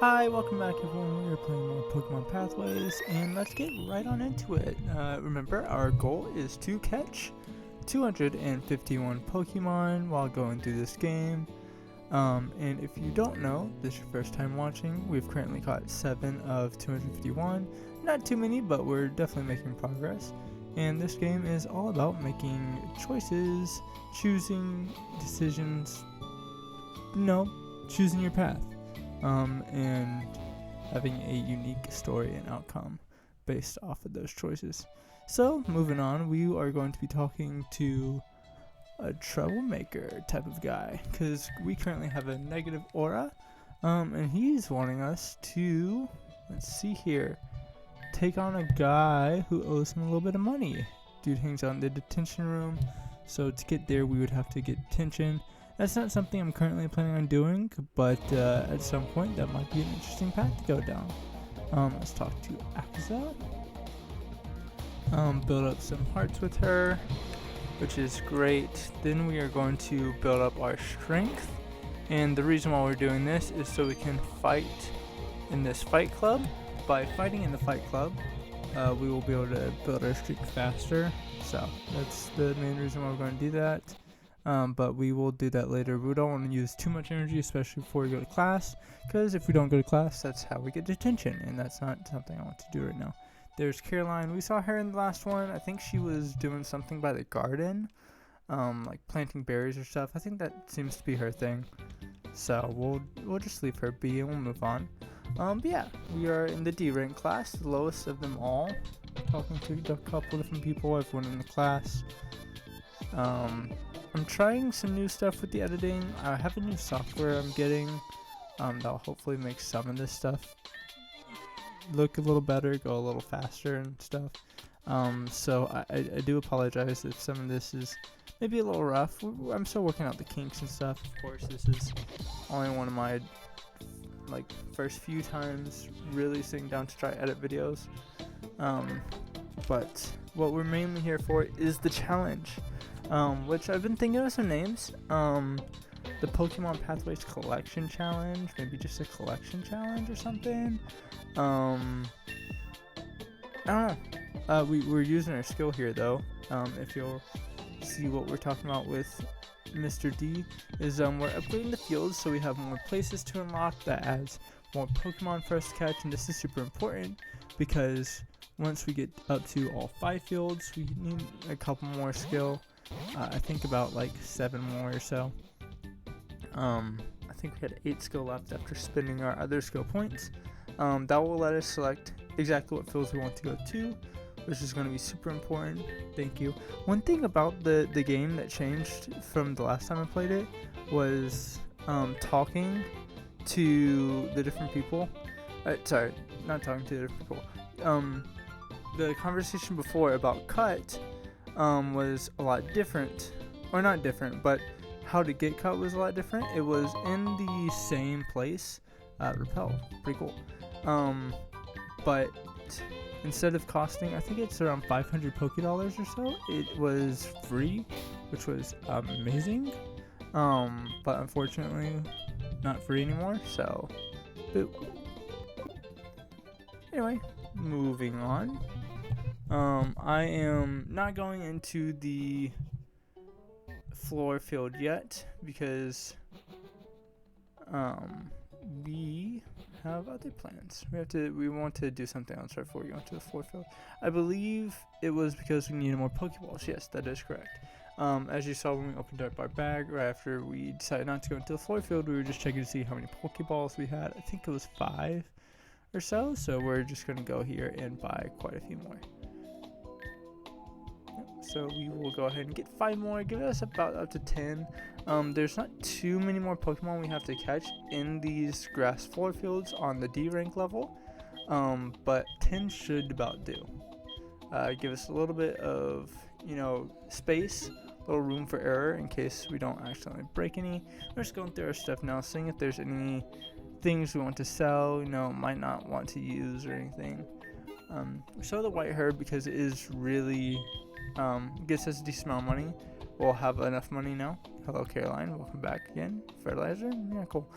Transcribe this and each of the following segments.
Hi, welcome back everyone. We are playing more Pokemon Pathways, and let's get right on into it. Remember, our goal is to catch 251 Pokemon while going through this game. And if you don't know, this is your first time watching, we've currently caught 7 of 251. Not too many, but we're definitely making progress. And this game is all about making choices, choosing decisions, choosing your path. And having a unique story and outcome based off of those choices. So, moving on, we are going to be talking to a troublemaker type of guy, because we currently have a negative aura, and he's wanting us to, let's see here, take on a guy who owes him a little bit of money. Dude hangs out in the detention room, so to get there we would have to get detention. That's not something I'm currently planning on doing, but at some point that might be an interesting path to go down. Let's talk to Akaza. Build up some hearts with her, which is great. Then we are going to build up our strength. And the reason why we're doing this is so we can fight in this fight club. By fighting in the fight club, we will be able to build our streak faster. So that's the main reason why we're going to do that. But we will do that later. We don't want to use too much energy, especially before we go to class, because if we don't go to class, that's how we get detention, and that's not something I want to do right now. There's Caroline. We saw her in the last one. I think she was doing something by the garden, like planting berries or stuff. I think that seems to be her thing. So we'll just leave her be and we'll move on. But yeah, we are in the D rank class, the lowest of them all. Talking to a couple different people, everyone in the class. I'm trying some new stuff with the editing. I have a new software I'm getting that'll hopefully make some of this stuff look a little better, go a little faster and stuff. So I do apologize if some of this is maybe a little rough. I'm still working out the kinks and stuff. Of course, this is only one of my first few times really sitting down to try edit videos. But what we're mainly here for is the challenge. Which I've been thinking of some names. The Pokemon Pathways Collection Challenge, maybe just a collection challenge or something. I don't know. We're using our skill here though. If you'll see what we're talking about with Mr. D is we're upgrading the fields so we have more places to unlock. That adds more Pokemon for us to catch, and this is super important because once we get up to all 5 fields, we need a couple more skill. I think about 7 more or so. I think we had 8 skill left after spending our other skill points. That will let us select exactly what fields we want to go to, which is going to be super important. Thank you. One thing about the game that changed from the last time I played it was talking to the different people. Sorry, not talking to the different people. The conversation before about cut was a lot different, or not different, but how to get cut was a lot different. It was in the same place, repel, pretty cool. But instead of costing, I think it's around 500 Pokédollars or so, it was free, which was amazing. But unfortunately, not free anymore. So, anyway, moving on. I am not going into the floor field yet because we have other plans. We want to do something else right before we go into the floor field. I believe it was because we needed more Pokeballs. Yes, that is correct. As you saw when we opened up our bag, right after we decided not to go into the floor field, we were just checking to see how many Pokeballs we had. I think it was 5 or so. So we're just going to go here and buy quite a few more. So we will go ahead and get 5 more, give us about up to 10. There's not too many more Pokemon we have to catch in these grass floor fields on the D rank level, but 10 should about do. Give us a little bit of, space, a little room for error in case we don't accidentally break any. We're just going through our stuff now, seeing if there's any things we want to sell, might not want to use or anything. We sell the white herb because it is really gets us a decent amount of money. We'll have enough money now. Hello, Caroline. Welcome back again. Fertilizer? Yeah, cool.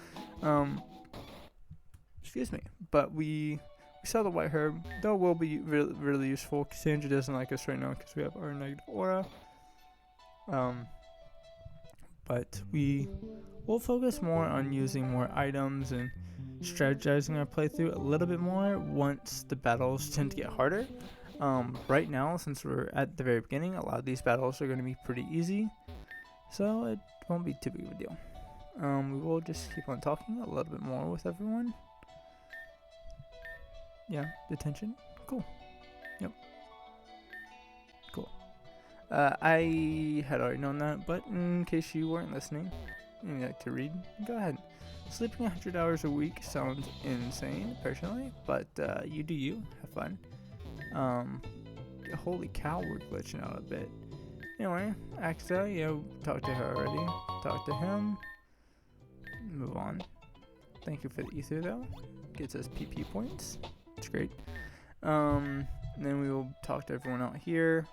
Excuse me. But we saw the white herb, though will be really useful. Cassandra doesn't like us right now because we have our negative aura. But we will focus more on using more items and strategizing our playthrough a little bit more once the battles tend to get harder. Right now, since we're at the very beginning, a lot of these battles are going to be pretty easy, so it won't be too big of a deal. We will just keep on talking a little bit more with everyone. Yeah, detention. Cool. Yep. Cool. I had already known that, but in case you weren't listening and you like to read, go ahead. Sleeping 100 hours a week sounds insane, personally, but you do you. Have fun. Holy cow, we're glitching out a bit. Anyway, Axa, yeah, talked to her already. Talk to him. Move on. Thank you for the ether, though. Gets us PP points. It's great. Then we will talk to everyone out here.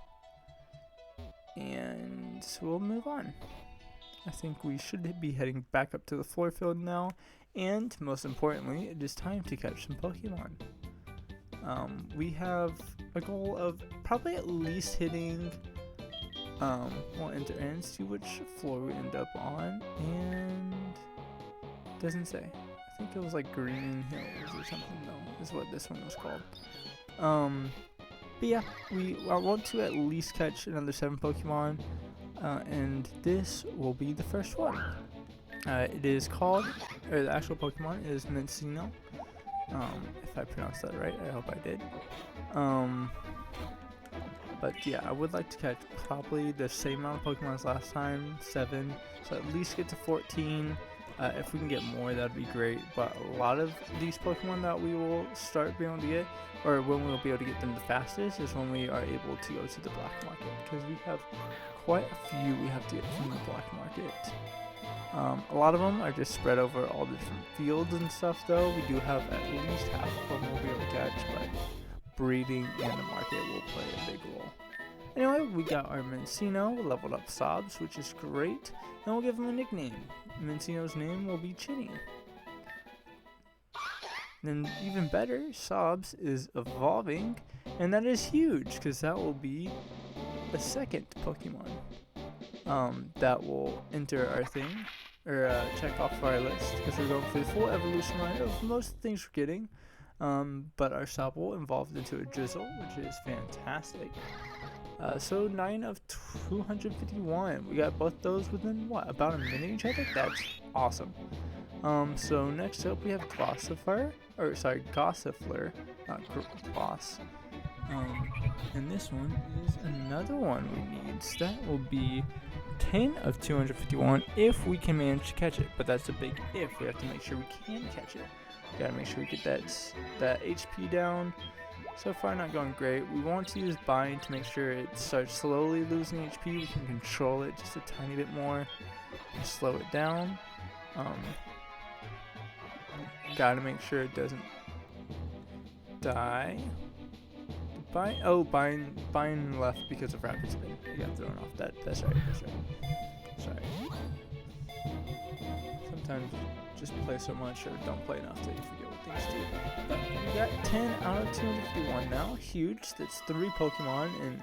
And we'll move on. I think we should be heading back up to the floor field now. And most importantly, it is time to catch some Pokemon. We have a goal of probably at least hitting, we'll enter and see which floor we end up on, and doesn't say. I think it was like Green Hills or something though, is what this one was called. But yeah, I want to at least catch another 7 Pokemon, and this will be the first one. It is called, or the actual Pokemon is Mencino. If I pronounced that right, I hope I did. But yeah, I would like to catch probably the same amount of Pokemon as last time, 7, so at least get to 14. If we can get more, that'd be great, but a lot of these Pokemon that we will start being able to get, or when we'll be able to get them the fastest, is when we are able to go to the black market, because we have quite a few we have to get from the black market. A lot of them are just spread over all the different fields and stuff, though. We do have at least half of them we'll be able to catch, but breeding in the market will play a big role. Anyway, we got our Mencino, leveled up Sobs, which is great, and we'll give him a nickname. Mencino's name will be Chinny. Then even better, Sobs is evolving, and that is huge, because that will be a second Pokemon that will enter our thing, or check off our list, because we're going for the full evolution line of most of the things we're getting. But our Sobble evolved into a Drizzle, which is fantastic. So 9 of 251. We got both those within what, about a minute each other? That's awesome. So next up we have Gossifleur, not Gloss. And this one is another one we need. So that will be 10 of 251 if we can manage to catch it. But that's a big if. We have to make sure we can catch it. We gotta make sure we get that HP down. So far not going great. We want to use Bind to make sure it starts slowly losing HP. We can control it just a tiny bit more and slow it down. Gotta make sure it doesn't die. Bind left because of Rapid Spin. You got thrown off. That's right. Sorry. Sometimes just play so much or don't play enough that you forget what things do. But we got 10 out of 251 now. Huge. That's 3 Pokemon in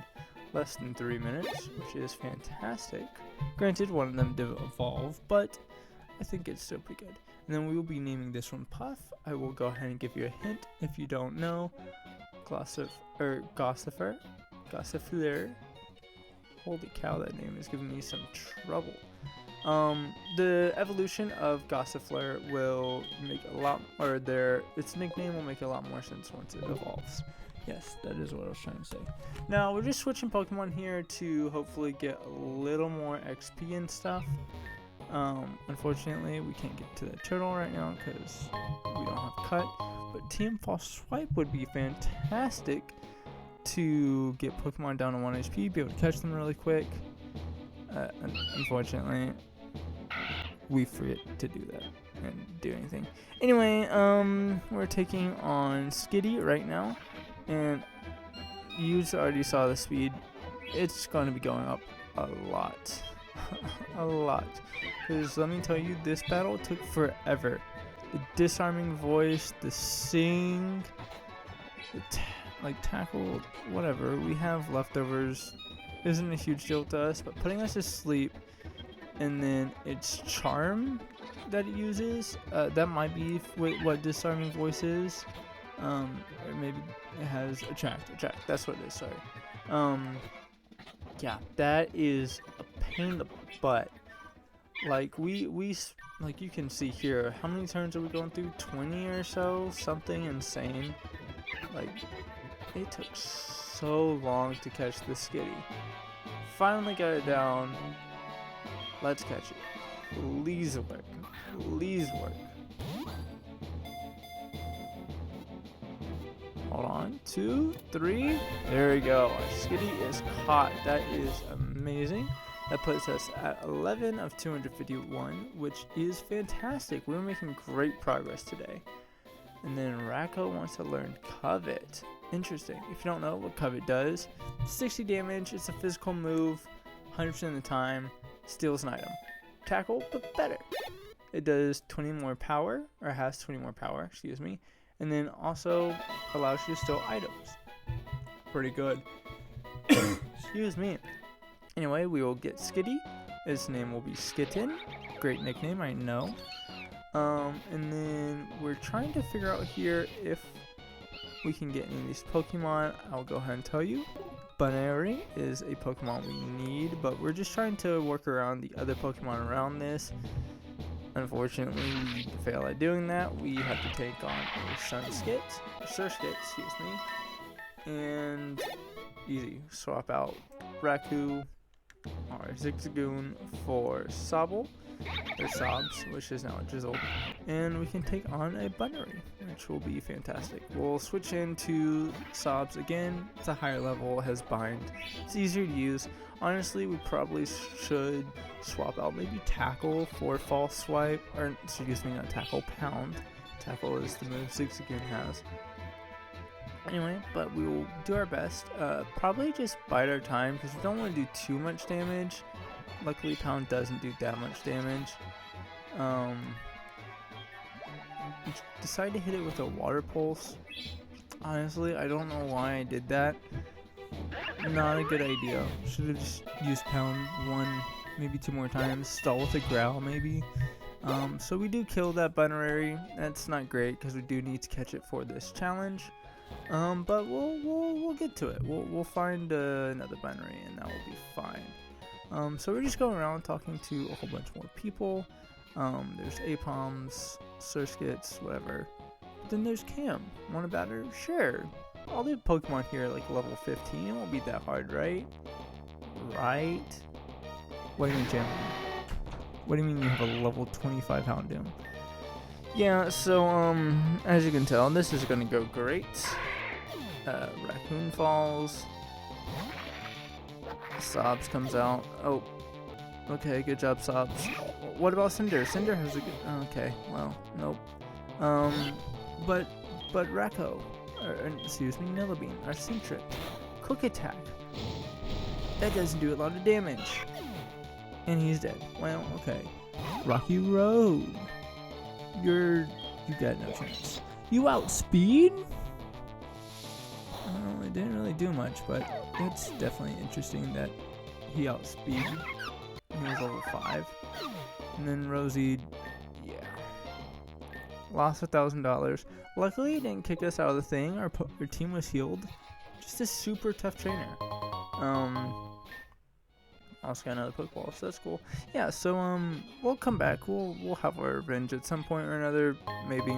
less than 3 minutes, which is fantastic. Granted, one of them did evolve, but I think it's still pretty good. And then we will be naming this one Puff. I will go ahead and give you a hint if you don't know. Gossifleur. Holy cow, that name is giving me some trouble. The evolution of Gossifleur will make a lot, or its nickname will make a lot more sense once it evolves. Yes, that is what I was trying to say. Now, we're just switching Pokemon here to hopefully get a little more XP and stuff. Unfortunately, we can't get to that turtle right now because we don't have Cut. But Team False Swipe would be fantastic to get Pokemon down to 1 HP, be able to catch them really quick. Unfortunately, we forget to do that and do anything. Anyway, we're taking on Skitty right now, and you already saw the speed. It's going to be going up a lot. A lot. Because let me tell you, this battle took forever. the disarming voice, the sing, the like tackle, whatever we have leftovers isn't a huge deal to us, but putting us to sleep, and then its charm that it uses, that might be what disarming voice is, or maybe it has attract, that's what it is, sorry. Yeah, that is a pain in the butt. Like we like you can see here, how many turns are we going through? 20 or so, something insane. Like it took so long to catch the skitty. Finally got it down. Let's catch it. Please work. Please work. Hold on. 2, 3. There we go. Our skitty is caught. That is amazing. That puts us at 11 of 251, which is fantastic. We're making great progress today. And then Racco wants to learn Covet. Interesting. If you don't know what Covet does, 60 damage. It's a physical move. 100% of the time. Steals an item. Tackle, but better. It does 20 more power, or has 20 more power, excuse me. And then also allows you to steal items. Pretty good. Excuse me. Anyway, we will get Skitty. His name will be Skitten. Great nickname, I know. And then we're trying to figure out here if we can get any of these Pokemon. I'll go ahead and tell you. Bunnery is a Pokemon we need, but we're just trying to work around the other Pokemon around this. Unfortunately, we fail at doing that. We have to take on a Surskit, excuse me. And easy, swap out Raccoon or Zigzagoon for Sobble, or Sobs, which is now a Drizzle, and we can take on a Bunnery, which will be fantastic. We'll switch into Sobs again. It's a higher level, has Bind, it's easier to use. Honestly, we probably should swap out maybe Tackle for False Swipe, or excuse me, not Tackle, Pound. Tackle is the move Zigzagoon has. Anyway, but we will do our best. Probably just bide our time because we don't want to do too much damage. Luckily, Pound doesn't do that much damage. Decide to hit it with a Water Pulse. Honestly, I don't know why I did that. Not a good idea. Should have just used Pound 1, maybe 2 more times. Stall with a Growl, maybe. So we do kill that Bunnery. That's not great because we do need to catch it for this challenge. But we'll get to it. We'll find another Bunnery and that will be fine. So we're just going around talking to a whole bunch more people. There's Apoms, Surskits, whatever. But then there's Cam. Want a batter? Sure. All the Pokemon here are like level 15. It won't be that hard, right? Right? What do you mean, Cam? What do you mean you have a level 25 Houndoom? Yeah, so, as you can tell, this is gonna go great. Raccoon falls. Sobs comes out. Oh, okay, good job, Sobs. What about Cinder? Cinder has a good. Okay, well, nope. But Racco, excuse me, Nillabean, our Centric, Quick Attack. That doesn't do a lot of damage, and he's dead. Well, okay. Rocky Road, you got no chance. You outspeed? Well, it didn't really do much, but it's definitely interesting that he outspeeded. He was level 5. And then Rosie, yeah. Lost $1,000. Luckily, he didn't kick us out of the thing. Our team was healed. Just a super tough trainer. Also got another Pokeball, so that's cool. Yeah, so we'll come back. We'll have our revenge at some point or another. Maybe.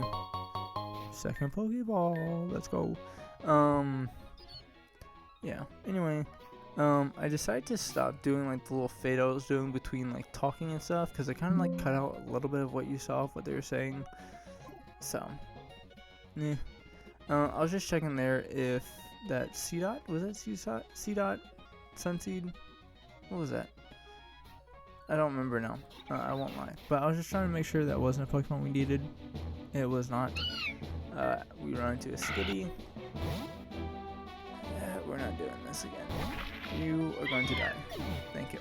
Second Pokeball. Let's go. Yeah. Anyway, I decided to stop doing like the little fade I was doing between like talking and stuff because I kind of like cut out a little bit of what you saw of what they were saying. So, yeah. I was just checking there if that C-Dot, was that C-Dot? Sunseed? What was that? I don't remember now. I won't lie. But I was just trying to make sure that wasn't a Pokemon we needed. It was not. We run into a Skitty. We're not doing this again. You are going to die. Thank you.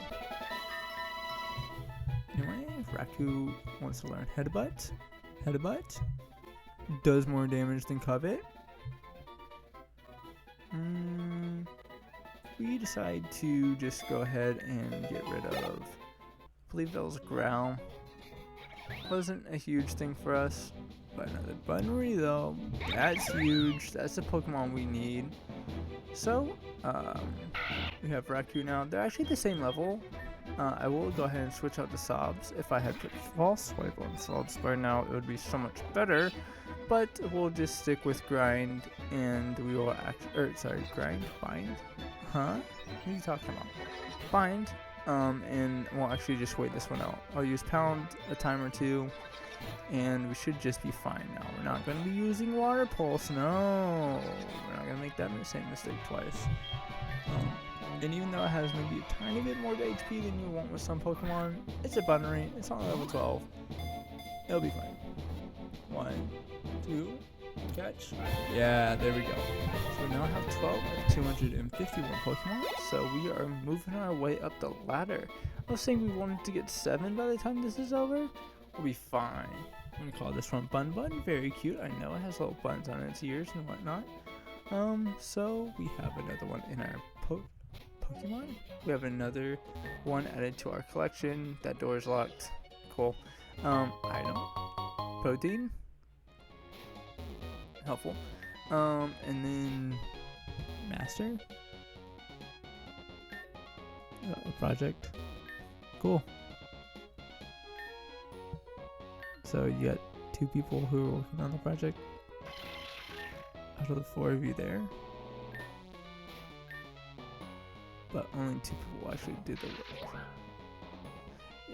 Anyway, Raccoon wants to learn Headbutt. Headbutt does more damage than Covet. We decide to just go ahead and get rid of, I believe that was Growl. Wasn't a huge thing for us, but another Bunnery though, that's huge. That's the Pokemon we need. So, we have Raccoon now. They're actually the same level. I will go ahead and switch out the Sobs. If I had put False Swipe on Sobs by now, it would be so much better. But we'll just stick with Grind, and we will Grind? Bind? Huh? What are you talking about? Bind, and we'll actually just wait this one out. I'll use Pound a time or two, and we should just be fine now. We're not going to be using Water Pulse, no! We're not going to make that same mistake twice. And even though it has maybe a tiny bit more HP than you want with some Pokemon, it's a Bunnery, it's on level 12. It'll be fine. 1, 2, catch. Yeah, there we go. So we now have 12 of 251 Pokemon, so we are moving our way up the ladder. I was saying we wanted to get 7 by the time this is over. We'll be fine. I'm gonna call this one Bun Bun. Very cute. I know it has little buns on its ears and whatnot. So we have another one in our Pokemon. We have another one added to our collection. That door is locked. Cool. Item. Protein. Helpful. And then Master. Project. Cool. So you got 2 people who are working on the project out of the 4 of you there. But only 2 people actually did the work.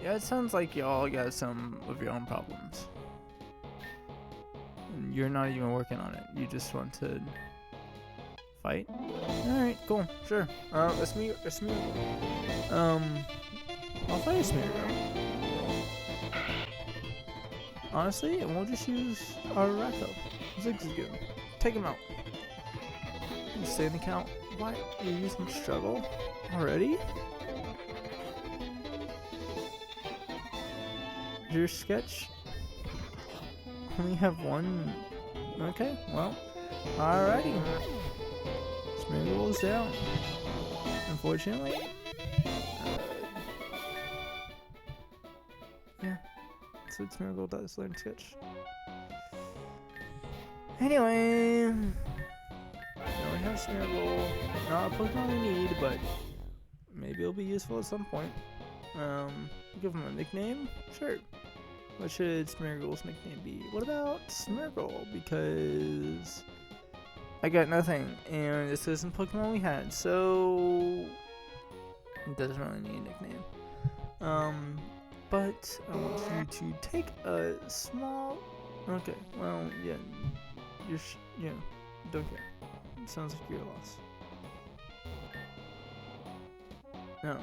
Yeah, it sounds like y'all got some of your own problems. And you're not even working on it. You just want to fight? Alright, cool, sure. Let's meet. I'll fight a Smeargle. Honestly, and we'll just use our Racco. Ziggs is good. Take him out. You stay in the count. Why? You're using Struggle already? Your sketch only have 1. Okay, well, alrighty. Smeargle is down. Unfortunately. Yeah. So Smeargle does learn sketch. Anyway. Now we have Smeargle. Not a Pokemon we need, but maybe it'll be useful at some point. Give him a nickname? Sure. What should Smeargle's nickname be? What about Smeargle? Because I got nothing, and this isn't Pokemon we had, so it doesn't really need a nickname. But I want you to take a small. Okay, well, yeah, don't care. It sounds like you're lost. No,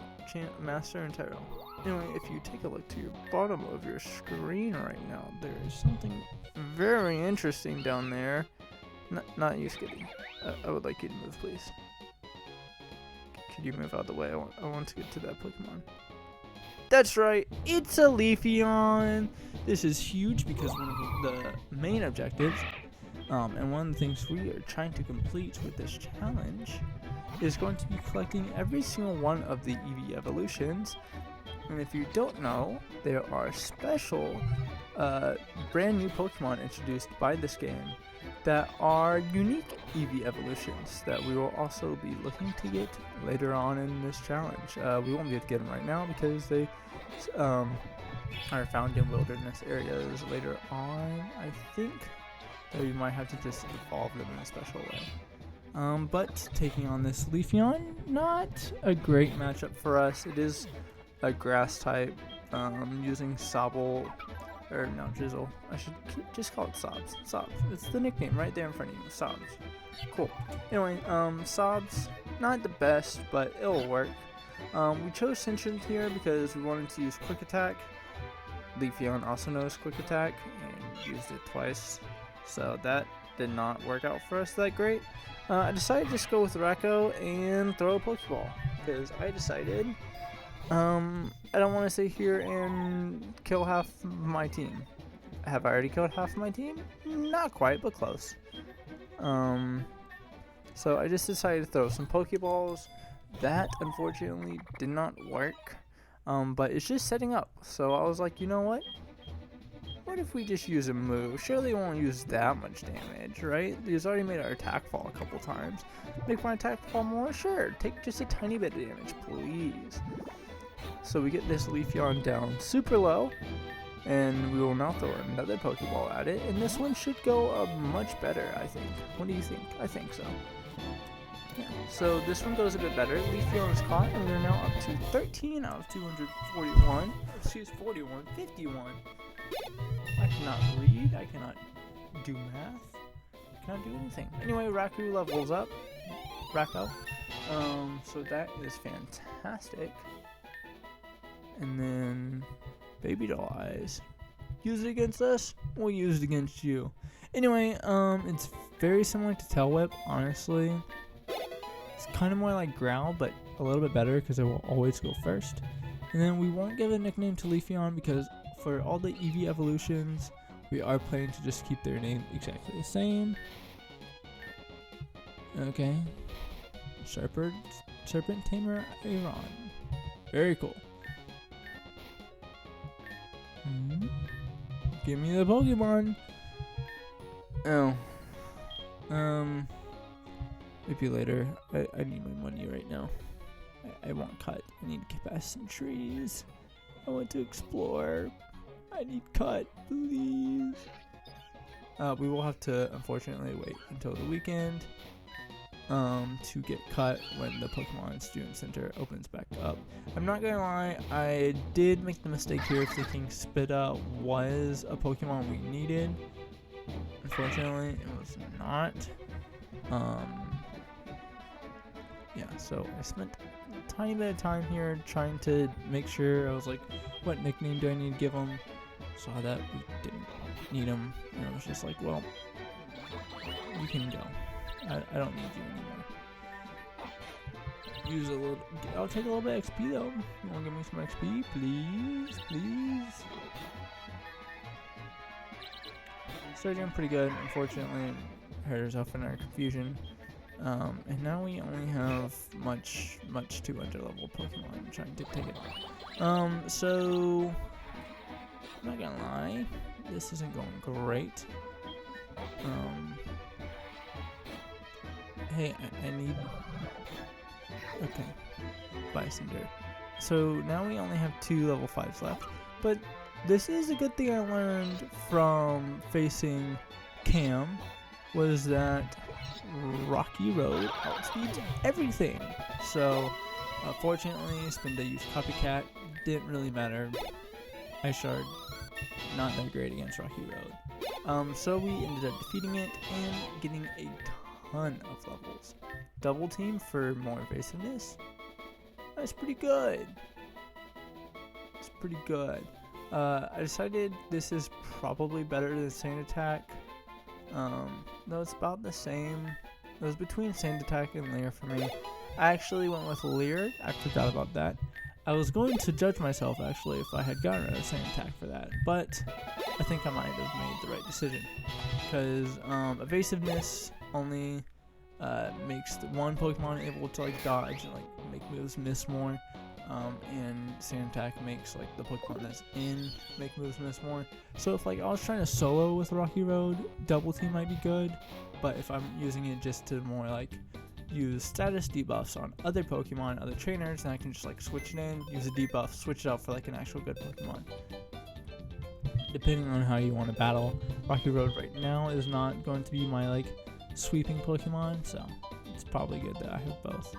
Master and Tyrell. Anyway, if you take a look to your bottom of your screen right now, there is something very interesting down there. Not you, Skitty. I would like you to move, please. Could you move out of the way? I want to get to that Pokemon. That's right, it's a Leafeon! This is huge because one of the main objectives, and one of the things we are trying to complete with this challenge, is going to be collecting every single one of the EV evolutions. And if you don't know, there are special brand new Pokemon introduced by this game that are unique EV evolutions that we will also be looking to get later on in this challenge. We won't be able to get them right now because they are found in wilderness areas later on, I think. That we might have to just evolve them in a special way. But taking on this Leafeon, not a great matchup for us. It is a grass type, using Sobble, or no, Drizzle. I should just call it Sobs. Sobs. It's the nickname right there in front of you. Sobs. Cool. Anyway, Sobs, not the best, but it'll work. We chose Sentient here because we wanted to use Quick Attack. Leafeon also knows Quick Attack and used it twice, so that did not work out for us that great. I decided to just go with Racco and throw a Pokeball because I decided I don't want to sit here and kill half my team. have I already killed half of my team? Not quite, but close. So I just decided to throw some Pokeballs. That unfortunately did not work. But it's just setting up. So I was like, you know what? What if we just use a move? Surely it won't use that much damage, right? He's already made our attack fall a couple times. Make my attack fall more? Sure. Take just a tiny bit of damage, please. So we get this Leafeon down super low. And we will now throw another Pokeball at it. And this one should go much better, I think. What do you think? I think so. Yeah, so this one goes a bit better. Leafeon is caught, and we're now up to 13 out of 241. Excuse 41, 51. I cannot read. I cannot do math. I cannot do anything. Anyway, Raku levels up. Racco. So that is fantastic. And then Baby Doll Eyes. Use it against us, we'll use it against you. Anyway, it's very similar to Tail Whip, honestly. It's kind of more like Growl, but a little bit better because it will always go first. And then we won't give a nickname to Leafeon because for all the EV evolutions, we are planning to just keep their name exactly the same. Okay. Serpent Tamer Aeron. Very cool. Give me the Pokemon. Oh. Maybe later. I need my money right now. I want cut. I need to get past some trees. I want to explore. I need cut, please. We will have to unfortunately wait until the weekend to get cut when the Pokemon Student Center opens back up. I'm not gonna lie, I did make the mistake here of thinking Spita was a Pokemon we needed. Unfortunately, it was not. Yeah, so I spent a tiny bit of time here trying to make sure. I was like, what nickname do I need to give him? Saw that we didn't need him, and I was just like, well, you can go. I don't need you anymore. Use a little. I'll take a little bit of XP though. You wanna give me some XP, please, please? Started doing pretty good. Unfortunately, hurt herself in our confusion. And now we only have much too under-level Pokemon. I'm trying to take it. So I'm not gonna lie, this isn't going great. Hey, I need. Okay, bye, Cinder. So now we only have 2 level 5s left, but this is a good thing I learned from facing Cam, was that Rocky Road outspeeds everything. So fortunately, Spinda used Copycat, didn't really matter. Ice Shard, not that great against Rocky Road. So we ended up defeating it and getting a ton of levels. Double team for more evasiveness. That's pretty good. It's pretty good. I decided this is probably better than Sand Attack. No, it's about the same. It was between Sand Attack and Leer for me. I actually went with Leer. I forgot about that. I was going to judge myself actually if I had gotten rid of Sand Attack for that, but I think I might have made the right decision because evasiveness only makes the one Pokemon able to like dodge and like make moves miss more, and Sand Attack makes like the Pokemon that's in make moves miss more. So if like I was trying to solo with Rocky Road, Double Team might be good, but if I'm using it just to more like use status debuffs on other Pokemon, other trainers, then I can just like switch it in, use a debuff, switch it out for like an actual good Pokemon. Depending on how you want to battle, Rocky Road right now is not going to be my like sweeping Pokemon, so it's probably good that I have both.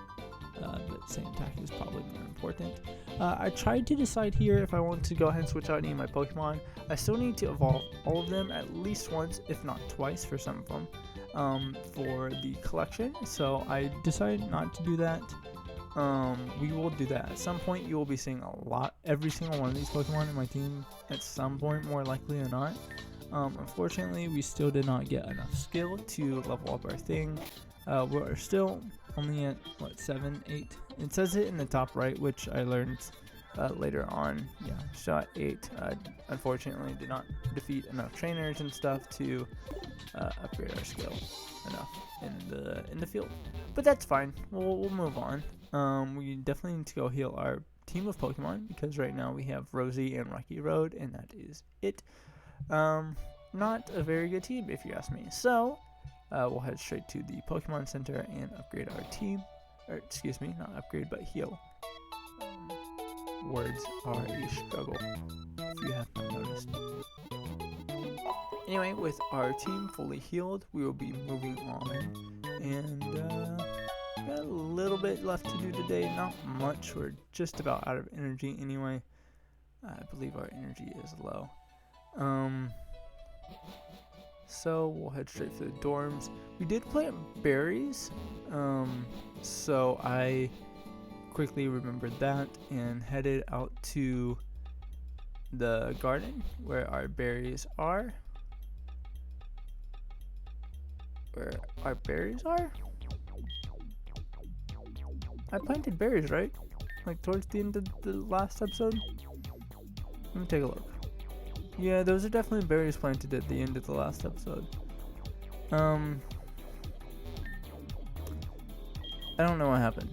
But Sand Attack is probably more important. I tried to decide here if I want to go ahead and switch out any of my Pokemon. I still need to evolve all of them at least once, if not twice for some of them, for the collection. So I decided not to do that. We will do that at some point. You will be seeing every single one of these Pokemon in my team at some point, more likely than not. Unfortunately, we still did not get enough skill to level up our thing. We're still only at, what, 7, 8? It says it in the top right, which I learned later on. Yeah, shot 8. Unfortunately, did not defeat enough trainers and stuff to upgrade our skill enough in the field. But that's fine. We'll move on. We definitely need to go heal our team of Pokemon because right now we have Rosie and Rocky Road, and that is it. Not a very good team if you ask me. So we'll head straight to the Pokemon Center and upgrade our team. Or excuse me, not upgrade, but heal. Words are a struggle, if you have not noticed. Anyway, with our team fully healed, we will be moving on. And got a little bit left to do today, not much. We're just about out of energy anyway. I believe our energy is low. So we'll head straight for the dorms. We did plant berries, so I quickly remembered that and headed out to the garden where our berries are. Where our berries are? I planted berries, right? Like towards the end of the last episode? Let me take a look. Yeah, those are definitely berries planted at the end of the last episode. I don't know what happened.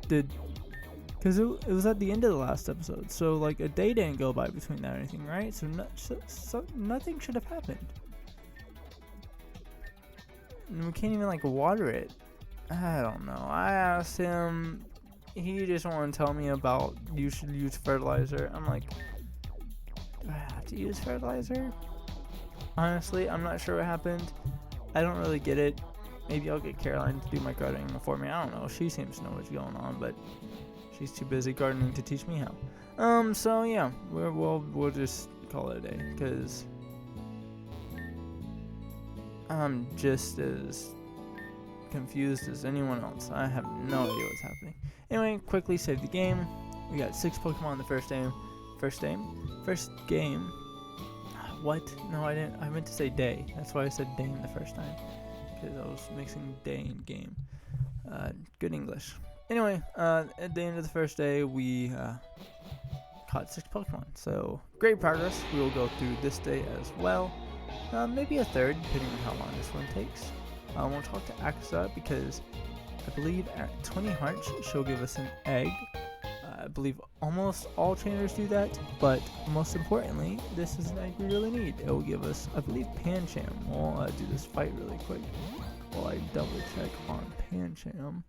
Because it was at the end of the last episode, so like a day didn't go by between that or anything, right? So nothing should have happened. And we can't even like water it. I don't know. I asked him. He just wanted to tell me about you should use fertilizer. I'm like, do I have to use fertilizer? Honestly, I'm not sure what happened. I don't really get it. Maybe I'll get Caroline to do my gardening for me. I don't know. She seems to know what's going on, but she's too busy gardening to teach me how. So yeah, we'll just call it a day because I'm just as confused as anyone else. I have no idea what's happening. Anyway, quickly save the game. We got 6 Pokemon in the first game. First game. What? No, I didn't. I meant to say day. That's why I said day in the first time. Because I was mixing day and game. Good English. Anyway, at the end of the first day, we caught 6 Pokemon. So, great progress. We will go through this day as well. Maybe a third, depending on how long this one takes. We'll talk to Akaza because I believe at 20 hearts, she'll give us an egg. I believe almost all trainers do that, but most importantly, this is an egg we really need. It will give us, I believe, Pancham. We'll do this fight really quick while I double check on Pancham.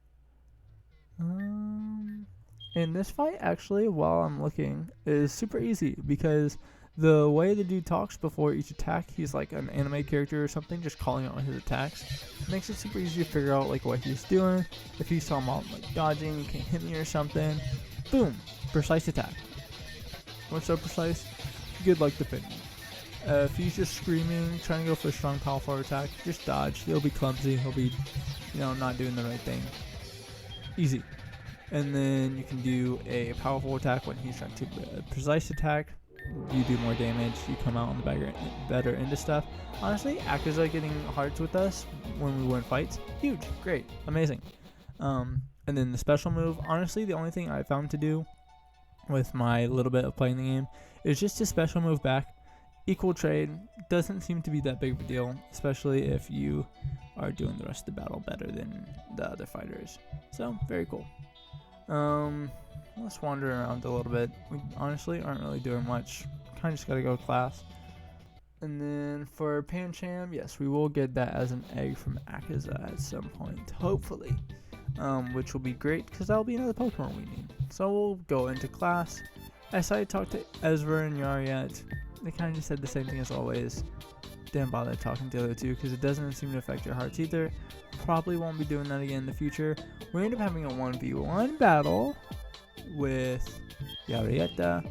And this fight, actually, while I'm looking, is super easy because the way the dude talks before each attack, he's like an anime character or something, just calling out his attacks. It makes it super easy to figure out like what he's doing. If he's talking about like dodging, you can't hit me or something. Boom, precise attack. What's so precise? Good luck defending. If he's just screaming, trying to go for a strong, powerful attack, just dodge. He'll be clumsy. He'll be, not doing the right thing. Easy. And then you can do a powerful attack when he's trying to precise attack. You do more damage. You come out on the better end of stuff. Honestly, Akaza getting hearts with us when we win fights, huge, great, amazing. And then the special move, honestly, the only thing I found to do with my little bit of playing the game is just a special move back. Equal trade, doesn't seem to be that big of a deal, especially if you are doing the rest of the battle better than the other fighters. So, very cool. Let's wander around a little bit. We honestly aren't really doing much. Kind of just gotta go to class. And then for Pancham, yes, we will get that as an egg from Akaza at some point, hopefully. Which will be great because that'll be another Pokemon we need. So we'll go into class. I decided to talk to Ezra and Yariat. They kind of just said the same thing as always. Didn't bother talking to the other two because it doesn't seem to affect your hearts either. Probably won't be doing that again in the future. We end up having a 1v1 battle with Yarieta.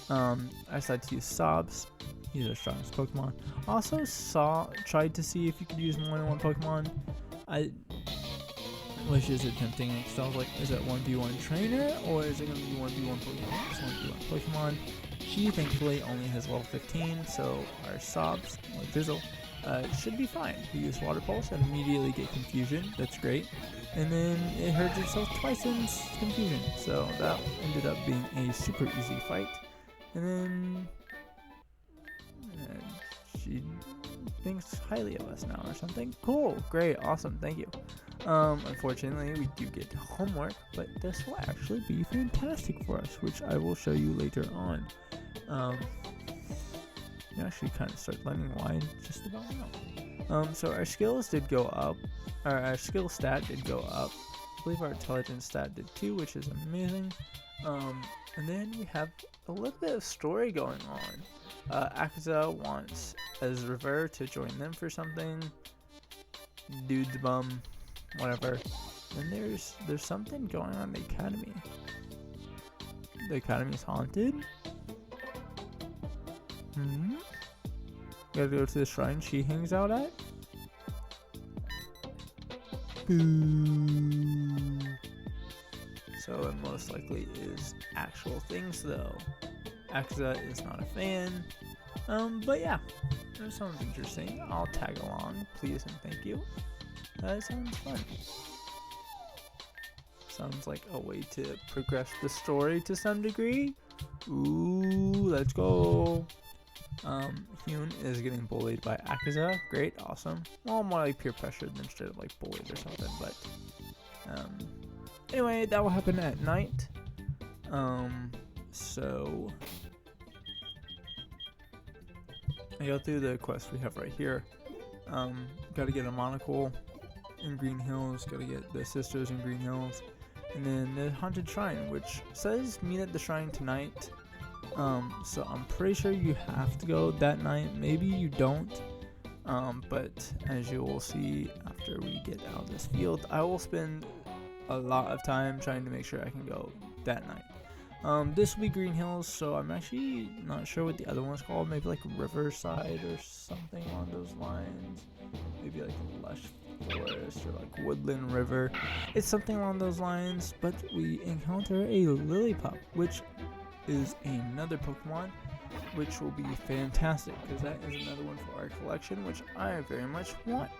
I decided to use Sobs. He's our strongest Pokemon. Also tried to see if you could use more than one Pokemon. Which is attempting it because I was like, is it 1v1 trainer or is it going to be 1v1 Pokemon? It's 1v1 Pokemon. She thankfully only has level 15, so our Sobs, or Drizzle, it should be fine. We use Water Pulse and immediately get Confusion. That's great. And then it hurts itself twice in Confusion. So that ended up being a super easy fight. And then she thinks highly of us now or something. Cool, great, awesome, thank you. Unfortunately, we do get homework, but this will actually be fantastic for us, which I will show you later on. You actually kind of start learning why just about now. So our skills did go up, or our skill stat did go up. I believe our intelligence stat did too, which is amazing. And then we have a little bit of story going on. Akaza wants Ezrever to join them for something. Dude's bum, whatever. And there's something going on in the academy. The academy's haunted. Gotta go to the shrine she hangs out at. Boo. So it most likely is actual things though. Akaza is not a fan. But yeah, that sounds interesting. I'll tag along, please and thank you. That sounds fun. Sounds like a way to progress the story to some degree. Ooh, let's go. Hyun is getting bullied by Akaza. Great, awesome. Well, more like peer pressure than straight up like bullied or something, but anyway, that will happen at night. So I go through the quest we have right here. Gotta get a monocle in Green Hills, gotta get the sisters in Green Hills, and then the haunted shrine, which says meet at the shrine tonight. So I'm pretty sure you have to go that night. Maybe you don't. But as you will see after we get out of this field, I will spend a lot of time trying to make sure I can go that night. This will be Green Hills, so I'm actually not sure what the other one's called. Maybe like Riverside or something along those lines. Maybe like Lush Forest or like Woodland River. It's something along those lines, but we encounter a Lillipup, which is another Pokemon, which will be fantastic because that is another one for our collection, which I very much want.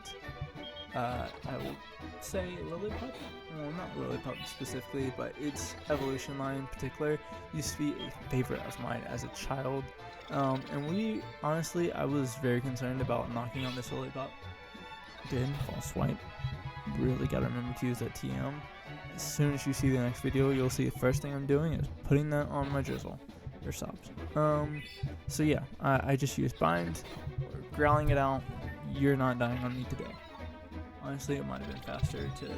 I will say Lillipup, well, not Lillipup specifically, but its evolution line in particular used to be a favorite of mine as a child. And we, honestly, I was very concerned about knocking on this Lillipup. Did false swipe. Really gotta remember to use that TM. As soon as you see the next video, you'll see the first thing I'm doing is putting that on my drizzle. Or sobs. So yeah, I just used bind, growling it out. You're not dying on me today. Honestly, it might have been faster to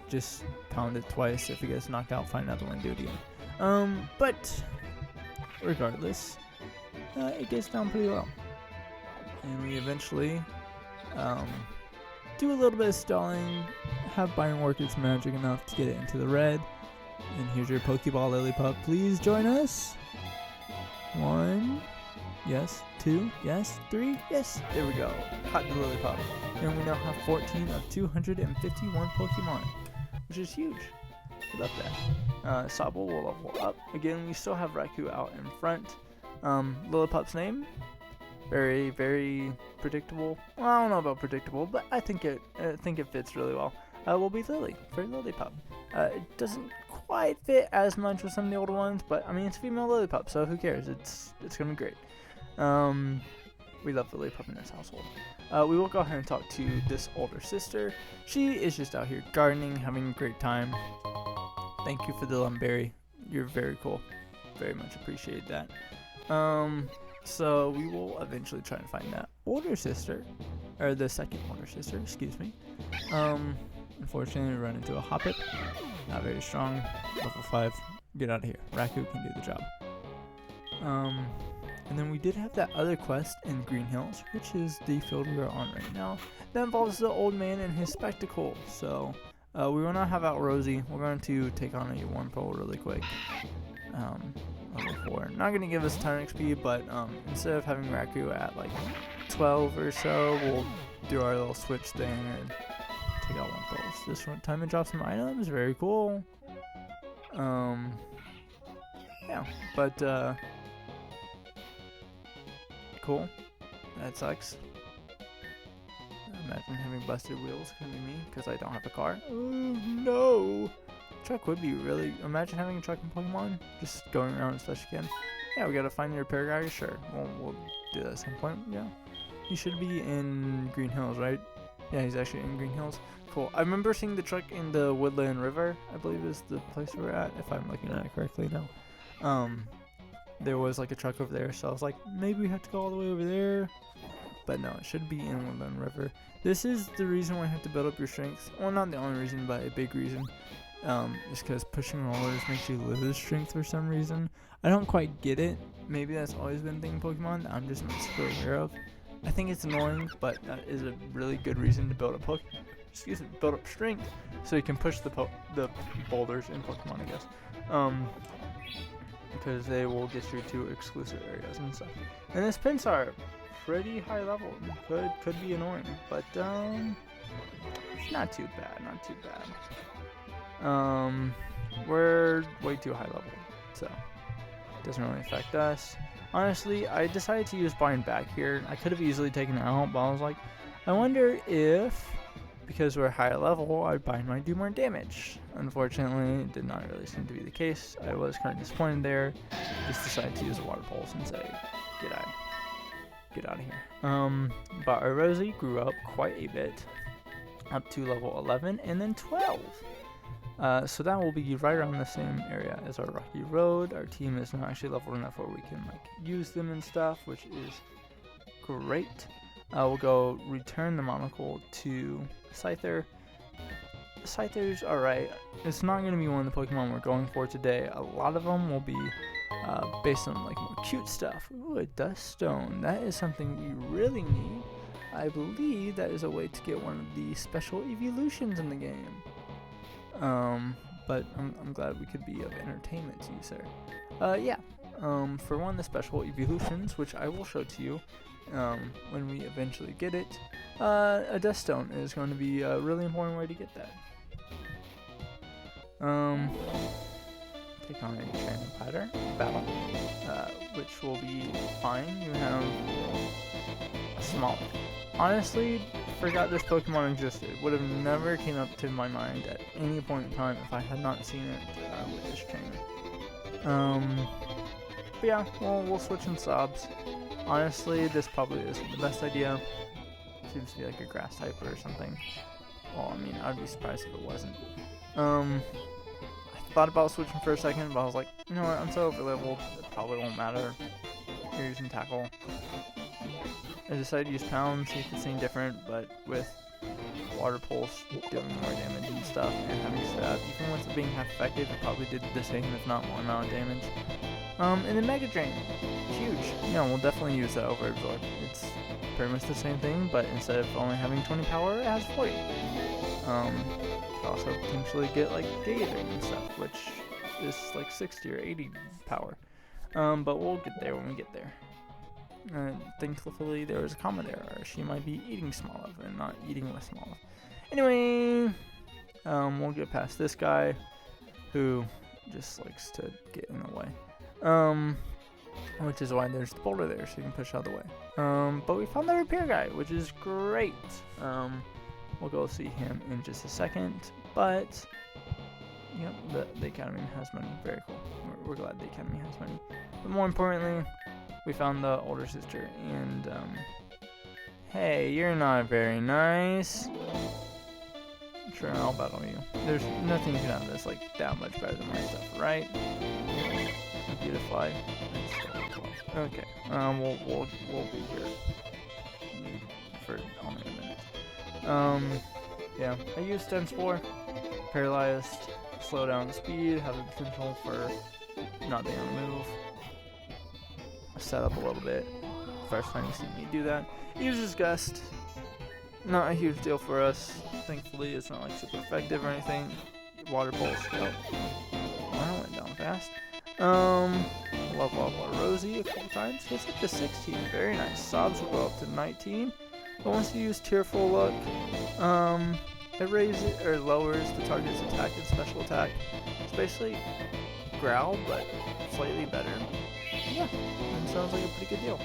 just pound it twice. If it gets knocked out, find another one, do it again. But regardless, it gets down pretty well. And we eventually do a little bit of stalling, have Bind work its magic enough to get it into the red. And here's your Pokeball Lillipup. Please join us. 1, yes. 2, yes. 3, yes. There we go. Caught the Lillipup. And we now have 14 of 251 Pokemon, which is huge. I love that. Sobble will level up. Again, we still have Raikou out in front. Lillipup's name, very, very predictable. Well, I don't know about predictable, but I think it fits really well. Will be Lily for Lillipup. It doesn't quite fit as much with some of the older ones, but I mean it's female Lillipup, so who cares? It's gonna be great. We love Lillipup in this household. We will go ahead and talk to this older sister. She is just out here gardening, having a great time. Thank you for the lumberry. You're very cool. Very much appreciate that. So we will eventually try and find that older sister, or the second older sister, excuse me. Unfortunately, we run into a Hoppip. Not very strong. Level 5. Get out of here. Raikou can do the job. And then we did have that other quest in Green Hills, which is the field we are on right now. That involves the old man and his spectacle. So we will not have out Rosie. We're going to take on a Wurmple really quick. Level 4. Not going to give us a ton of XP, but instead of having Raikou at like 12 or so, we'll do our little switch thing and take out Wurmples. This one time it drops some items. Very cool. Yeah, but cool. That sucks. imagine having busted wheels. Could be me, because I don't have a car. Oh no! Truck would be really. Imagine having a truck in Pokemon, just going around as best you can. Yeah, we gotta find the repair guy. Sure, we'll do that at some point. Yeah, he should be in Green Hills, right? Yeah, he's actually in Green Hills. Cool. I remember seeing the truck in the Woodland River, I believe is the place we're at, if I'm looking at it correctly now. There was like a truck over there, so I was like, maybe we have to go all the way over there. But no, it should be in Woodland River. This is the reason why you have to build up your strength. Well, not the only reason, but a big reason. Is because pushing rollers makes you lose strength for some reason. I don't quite get it. Maybe that's always been a thing in Pokemon that I'm just not super aware of. I think it's annoying, but that is a really good reason to build up build up strength, so you can push the boulders in Pokemon, I guess. Because they will get you to exclusive areas and stuff. And this Pinsir, pretty high level. Could be annoying, but it's not too bad. Not too bad. We're way too high level, so it doesn't really affect us. Honestly, I decided to use Bind back here. I could have easily taken it out, but I was like, I wonder if, because we're higher level, our Bind might do more damage. Unfortunately, it did not really seem to be the case. I was kind of disappointed there. Just decided to use a Water Pulse and say, get out of here. But our Rosie grew up quite a bit, up to level 11 and then 12. So that will be right around the same area as our Rocky Road. Our team is now actually leveled enough where we can like use them and stuff, which is great. We'll go return the monocle to Scyther. Scyther's alright. It's not going to be one of the Pokemon we're going for today. A lot of them will be based on like more cute stuff. Ooh, a Dust Stone. That is something we really need. I believe that is a way to get one of the special evolutions in the game. But I'm glad we could be of entertainment to you, sir. Yeah. For one of the special evolutions, which I will show to you when we eventually get it, a Dust Stone is going to be a really important way to get that. Take on a training battle, which will be fine. You have a Smoliv. Honestly, forgot this Pokemon existed. Would have never came up to my mind at any point in time if I had not seen it with this trainer. But yeah, we'll switch in subs. Honestly, this probably isn't the best idea. Seems to be like a grass type or something. Well, I mean, I'd be surprised if it wasn't. I thought about switching for a second, but I was like, you know what, I'm so overleveled, it probably won't matter. Here, using Tackle. I decided to use Pound, see if it's any different, but with Water Pulse doing more damage and stuff, and having Stab, even with it being half effective, it probably did the same, if not more amount of damage. And then Mega Drain, huge. Yeah, we'll definitely use that over Absorb. It's pretty much the same thing, but instead of only having 20 power, it has 40. Also potentially get like Data Drain and stuff, which is like 60 or 80 power. But we'll get there when we get there. Thankfully there was a comma there, or she might be eating Smoliv and not eating with Smoliv. Anyway, we'll get past this guy who just likes to get in the way. Which is why there's the boulder there, so you can push out of the way. But we found the repair guy, which is great. We'll go see him in just a second, but yep, the Academy has money. Very cool. We're glad the Academy has money. But more importantly, we found the older sister, and hey, you're not very nice. Sure, I'll battle you. There's nothing you can have that's like that much better than my stuff, right? Beautify. Okay. We'll be here for only a minute. Yeah. I used Stun Spore, Paralyzed, slow down speed, have the potential for not being on the move. Set up a little bit. First time you see me do that. Uses Gust. Not a huge deal for us. Thankfully, it's not like super effective or anything. Water Pulse. Oh. Wow, went down fast. Level up our Rosie a couple times. Gets up to 16. Very nice. Sobs will go up to 19. But once you use Tearful Look, it raises or lowers the target's attack and special attack. It's basically Growl, but slightly better. Yeah, that sounds like a pretty good deal.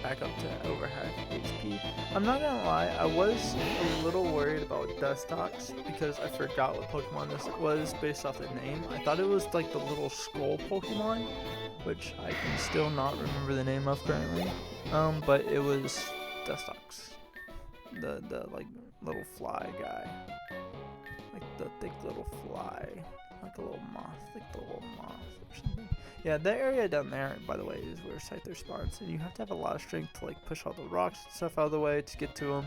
Back back up to over half HP. I'm not gonna lie, I was a little worried about Dustox because I forgot what Pokemon this was based off the name. I thought it was like the little skull Pokemon, which I can still not remember the name of currently. But it was Dustox, the like little fly guy, like the thick little fly, like a little moth, like the little moth or something. Yeah, that area down there, by the way, is where Scyther spawns, and you have to have a lot of strength to like push all the rocks and stuff out of the way to get to him.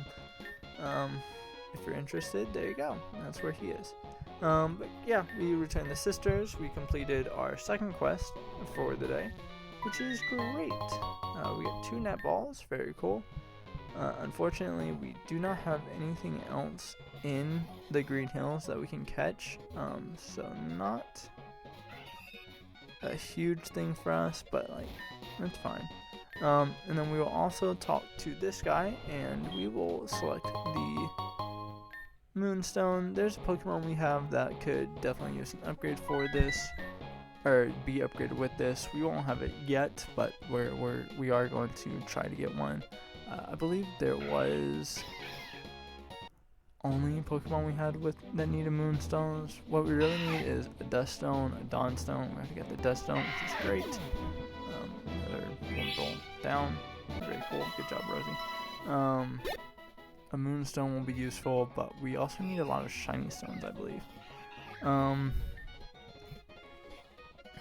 If you're interested, there you go. That's where he is. But yeah, we returned the sisters. We completed our second quest for the day, which is great. We got 2 net balls, very cool. Unfortunately, we do not have anything else in the Green Hills that we can catch, so not a huge thing for us, but like that's fine. And then we will also talk to this guy, and we will select the Moonstone. There's a Pokemon we have that could definitely use an upgrade for this, or be upgraded with this. We won't have it yet, but we are going to try to get one. I believe there was only Pokemon we had with that needed Moonstones. What we really need is a Dust Stone, a Dawn Stone. We have to get the Dust Stone, which is great. Another one roll down. Very cool. Good job, Rosie. A Moonstone will be useful, but we also need a lot of Shiny Stones, I believe.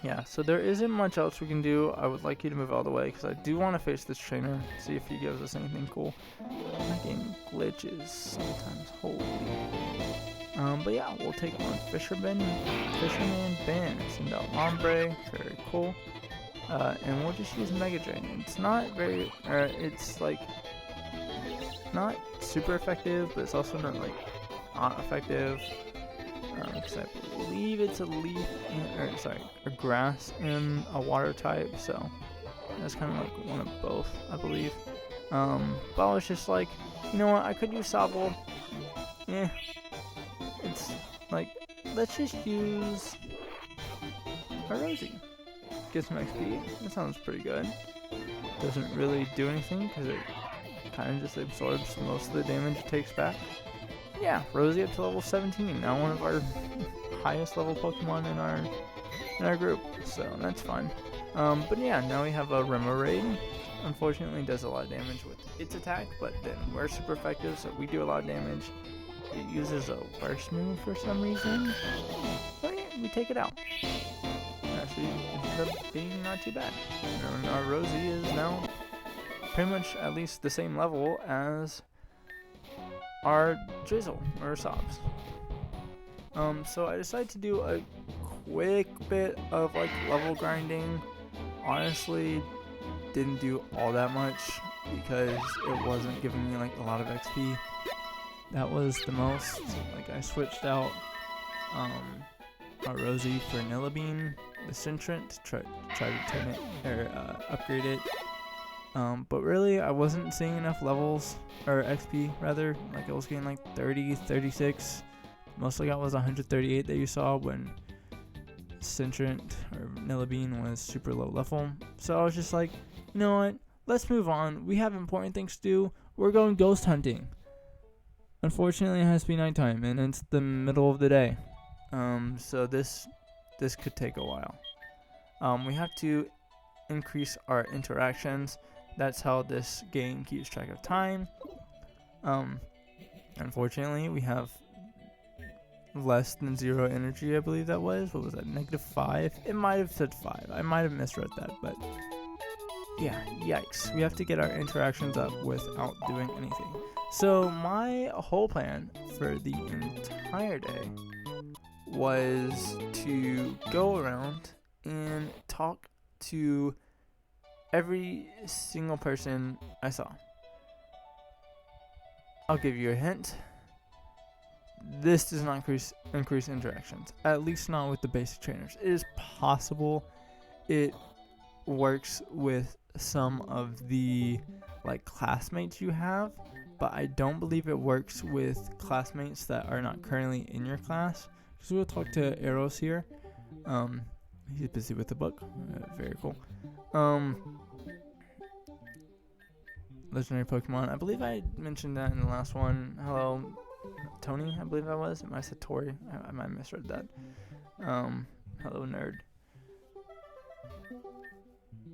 Yeah, so there isn't much else we can do. I would like you to move all the way because I do want to face this trainer, see if he gives us anything cool. My game glitches sometimes, holy. But yeah, we'll take on Fisherman Ben. Send out Ombre, very cool. And we'll just use Mega Drain. It's not very, it's like not super effective, but it's also not like not effective. Because I believe it's a leaf, a grass and a water type, so that's kind of like one of both, I believe. But I was just like, you know what, I could use Sobble. It's like, let's just use a Rosie. Get some XP. That sounds pretty good. Doesn't really do anything because it kind of just absorbs most of the damage it takes back. Yeah, Rosie up to level 17, now one of our highest level Pokemon in our group, so that's fun. But yeah, now we have a Remoraid. Unfortunately, it does a lot of damage with its attack, but then we're super effective, so we do a lot of damage. It uses a worse move for some reason, but yeah, we take it out. Actually, it ended up being not too bad. And our Rosie is now pretty much at least the same level as our Drizzle or Sobs. So I decided to do a quick bit of like level grinding. Honestly, didn't do all that much because it wasn't giving me like a lot of XP. That was the most. Like I switched out our Rosie for Nillabean, the Centrant, to try to turn it or upgrade it. But really, I wasn't seeing enough levels, or XP rather. Like I was getting like 30, 36. Most I got was 138 that you saw when Centrant or Nillabean was super low level. So I was just like, you know what? Let's move on. We have important things to do. We're going ghost hunting. Unfortunately, it has to be nighttime, and it's the middle of the day. So this could take a while. We have to increase our interactions. That's how this game keeps track of time. Unfortunately, we have less than 0 energy, I believe that was. What was that, -5? It might have said 5. I might have misread that, but yeah, yikes. We have to get our interactions up without doing anything. So my whole plan for the entire day was to go around and talk to every single person I saw. I'll give you a hint. This does not increase interactions, at least not with the basic trainers. It is possible it works with some of the like classmates you have, but I don't believe it works with classmates that are not currently in your class. So we'll talk to Eros here. He's busy with the book. Very cool. legendary Pokemon. I believe I mentioned that in the last one. Hello, Tony, I believe I was. I said Tori. I might have misread that. Hello, nerd.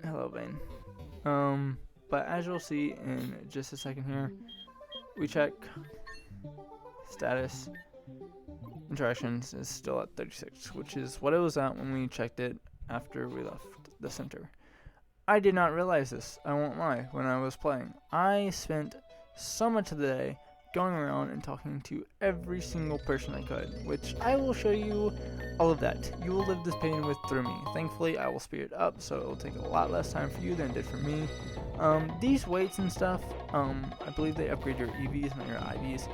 Hello, Vane. But as you'll see in just a second here, we check status. Interactions is still at 36, which is what it was at when we checked it after we left the center. I did not realize this, I won't lie, when I was playing. I spent so much of the day going around and talking to every single person I could, which I will show you all of that. You will live this pain through me. Thankfully, I will speed it up, so it will take a lot less time for you than it did for me. These weights and stuff, I believe they upgrade your EVs, not your IVs.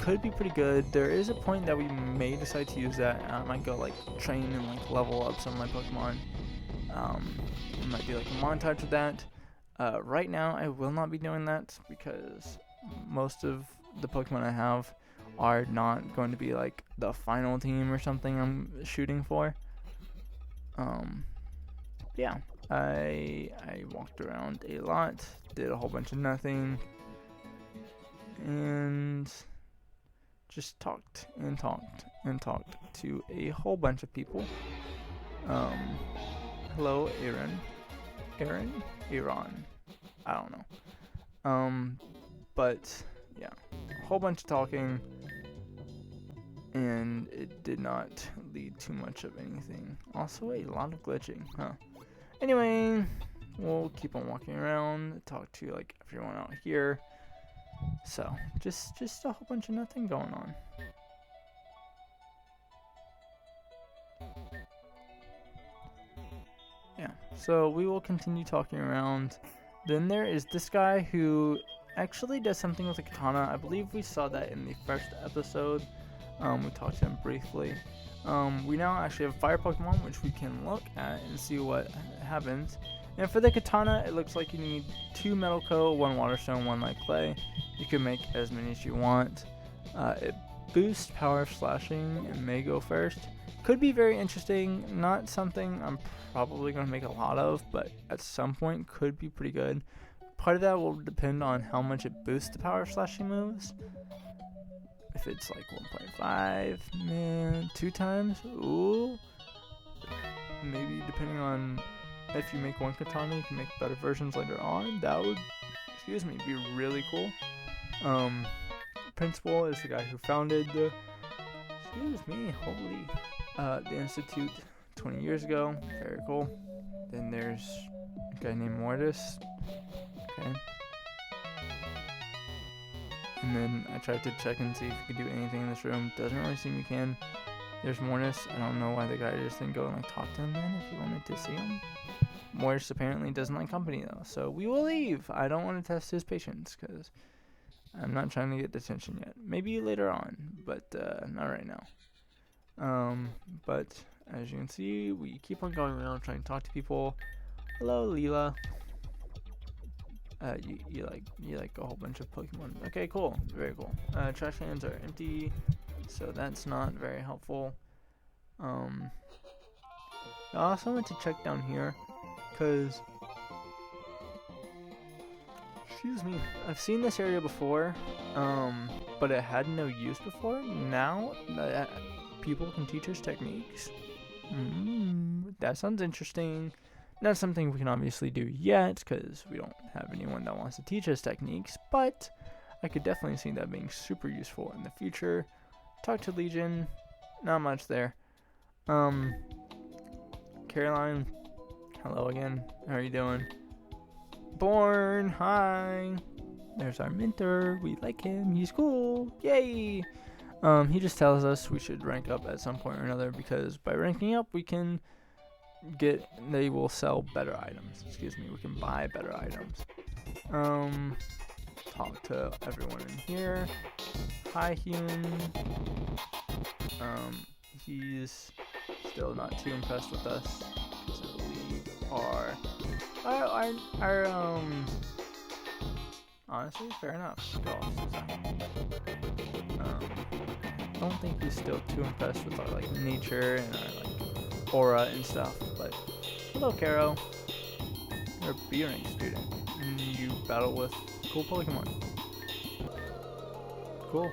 Could be pretty good. There is a point that we may decide to use that. I might go like train and like level up some of my Pokemon. I might do like a montage of that. Right now I will not be doing that because most of the Pokemon I have are not going to be like the final team or something I'm shooting for. Yeah, I walked around a lot, did a whole bunch of nothing, and just talked and talked and talked to a whole bunch of people. Hello, Aaron, I don't know. But yeah, a whole bunch of talking, and it did not lead to much of anything. Also, a lot of glitching, huh? Anyway, we'll keep on walking around, talk to like everyone out here. So, just a whole bunch of nothing going on. Yeah, so we will continue talking around. Then there is this guy who actually does something with a katana. I believe we saw that in the first episode. We talked to him briefly. We now actually have fire Pokemon, which we can look at and see what happens. And for the katana, it looks like you need 2 metal coat, 1 water stone, 1 light clay. You can make as many as you want. It boosts power slashing and may go first. Could be very interesting. Not something I'm probably going to make a lot of, but at some point could be pretty good. Part of that will depend on how much it boosts the power slashing moves. If it's like 1.5, man, 2 times, ooh. Maybe depending on if you make one katana, you can make better versions later on. That would, be really cool. Principal is the guy who founded the, the Institute 20 years ago. Very cool. Then there's a guy named Mortis. Okay. And then I tried to check and see if you could do anything in this room. Doesn't really seem you can. There's Mortis. I don't know why the guy just didn't go and like talk to him then if you wanted to see him. Mortis apparently doesn't like company though, so we will leave. I don't want to test his patience because I'm not trying to get detention yet. Maybe later on, but not right now. But as you can see, we keep on going around trying to talk to people. Hello, Leela. You like a whole bunch of Pokemon. Okay, cool. Very cool. Trash cans are empty, so that's not very helpful. I also went to check down here, cause I've seen this area before, but it had no use before. Now that people can teach us techniques, that sounds interesting. Not something we can obviously do yet, because we don't have anyone that wants to teach us techniques, but I could definitely see that being super useful in the future. Talk to Legion, not much there. Caroline, hello again, how are you doing? Born, hi! There's our mentor, we like him, he's cool, yay! He just tells us we should rank up at some point or another, because by ranking up we can they will sell better items. We can buy better items. Talk to everyone in here. Hi, human. He's still not too impressed with us because I believe our honestly, fair enough. Don't think he's still too impressed with our like nature and our like aura and stuff, but hello, Caro. You're a B rank student. you battle with cool Pokemon. Cool.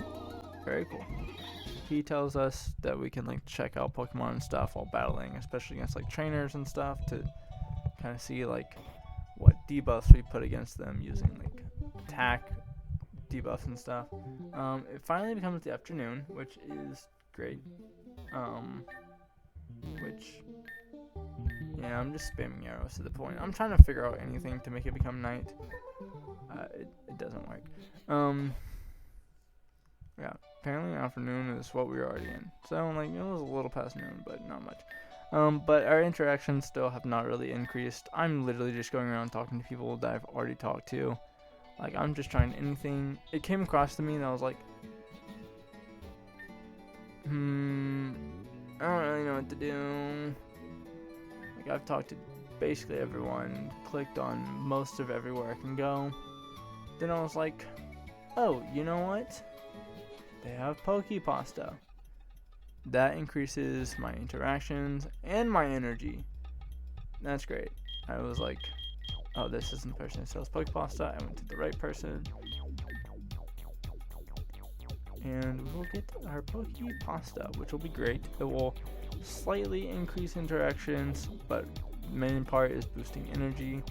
Very cool. He tells us that we can like check out Pokemon and stuff while battling, especially against like trainers and stuff, to kind of see like what debuffs we put against them using like attack debuffs and stuff. It finally becomes the afternoon, which is great. Which, yeah, I'm just spamming arrows to the point. I'm trying to figure out anything to make it become night. It doesn't work. Yeah, apparently afternoon is what we were already in. So like it was a little past noon, but not much. But our interactions still have not really increased. I'm literally just going around talking to people that I've already talked to. Like, I'm just trying anything. It came across to me and I was like, I don't really know what to do. Like, I've talked to basically everyone, clicked on most of everywhere I can go. Then I was like, oh, you know what? They have Pokepasta. That increases my interactions and my energy. That's great. I was like, oh, this isn't the person who sells Pokepasta. I went to the right person. And we'll get our Pokepasta, which will be great. It will slightly increase interactions, but the main part is boosting energy.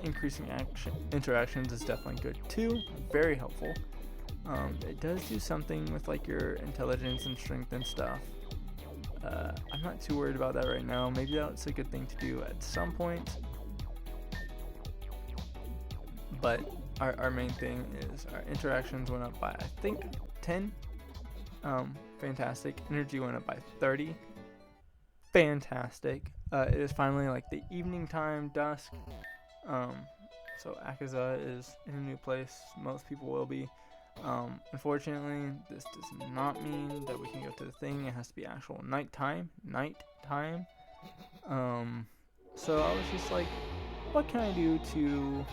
Increasing interactions is definitely good too. Very helpful. It does do something with like your intelligence and strength and stuff. I'm not too worried about that right now. Maybe that's a good thing to do at some point. But our main thing is our interactions went up by, I think, 10. Fantastic. Energy went up by 30. Fantastic. It is finally like the evening time, dusk. So Akaza is in a new place. Most people will be. Unfortunately, this does not mean that we can go to the thing. It has to be actual nighttime. So I was just like, what can I do to